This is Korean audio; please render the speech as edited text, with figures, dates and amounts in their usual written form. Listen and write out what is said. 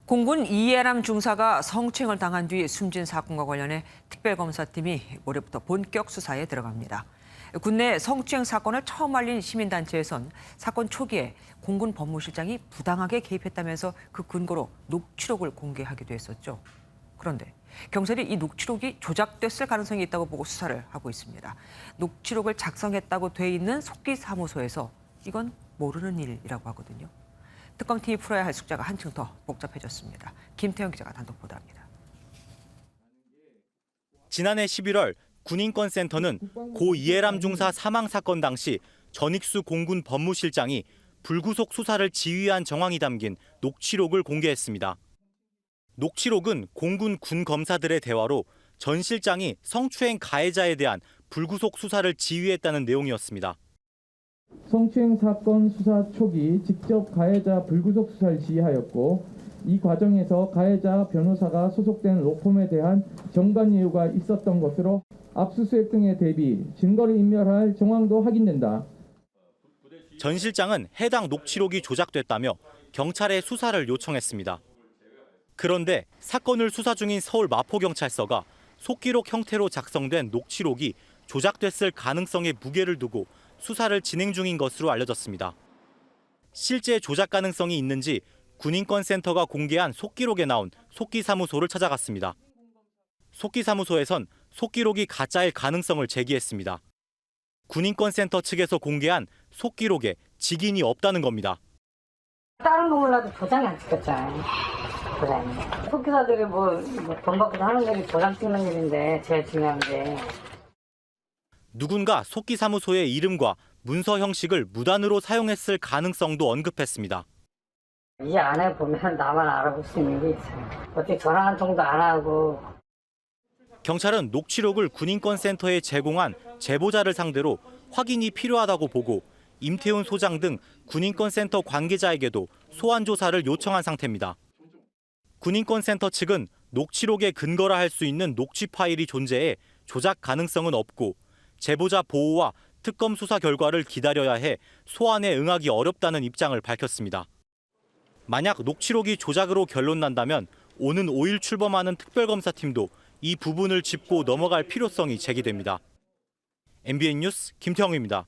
공군 이해람 중사가 성추행을 당한 뒤 숨진 사건과 관련해 특별검사팀이 올해부터 본격 수사에 들어갑니다. 군내 성추행 사건을 처음 알린 시민단체에선 사건 초기에 공군 법무실장이 부당하게 개입했다면서 그 근거로 녹취록을 공개하기도 했었죠. 그런데 경찰이 이 녹취록이 조작됐을 가능성이 있다고 보고 수사를 하고 있습니다. 녹취록을 작성했다고 돼 있는 속기사무소에서 이건 모르는 일이라고 하거든요. 특검팀이 풀어야 할 숙제가 한층 더 복잡해졌습니다. 김태형 기자가 단독 보도합니다. 지난해 11월 군인권센터는 고 이해람 중사 사망 사건 당시 전익수 공군 법무실장이 불구속 수사를 지휘한 정황이 담긴 녹취록을 공개했습니다. 녹취록은 공군 군 검사들의 대화로 전 실장이 성추행 가해자에 대한 불구속 수사를 지휘했다는 내용이었습니다. 성추행 사건 수사 초기 직접 가해자 불구속 수사를 지휘하였고 이 과정에서 가해자 변호사가 소속된 로펌에 대한 정관 예우가 있었던 것으로 압수수색 등에 대비 증거를 인멸할 정황도 확인된다. 전 실장은 해당 녹취록이 조작됐다며 경찰에 수사를 요청했습니다. 그런데 사건을 수사 중인 서울 마포경찰서가 속기록 형태로 작성된 녹취록이 조작됐을 가능성에 무게를 두고 수사를 진행 중인 것으로 알려졌습니다. 실제 조작 가능성이 있는지 군인권센터가 공개한 속기록에 나온 속기사무소를 찾아갔습니다. 속기사무소에선 속기록이 가짜일 가능성을 제기했습니다. 군인권센터 측에서 공개한 속기록에 직인이 없다는 겁니다. 다른 거 몰라도 도장이 안 찍혔잖아요. 도장이. 속기사들이 돈 받고도 하는 일이 도장 찍는 일인데 제일 중요한 게. 누군가 속기사무소의 이름과 문서 형식을 무단으로 사용했을 가능성도 언급했습니다. 이 안에 보면 나만 알아볼 수 있는 게 있어요. 어떻게 전화 한 통도 안 하고. 경찰은 녹취록을 군인권센터에 제공한 제보자를 상대로 확인이 필요하다고 보고 임태훈 소장 등 군인권센터 관계자에게도 소환 조사를 요청한 상태입니다. 군인권센터 측은 녹취록의 근거라 할 수 있는 녹취 파일이 존재해 조작 가능성은 없고 제보자 보호와 특검 수사 결과를 기다려야 해 소환에 응하기 어렵다는 입장을 밝혔습니다. 만약 녹취록이 조작으로 결론난다면 오는 5일 출범하는 특별검사팀도 이 부분을 짚고 넘어갈 필요성이 제기됩니다. MBN 뉴스 김태형입니다.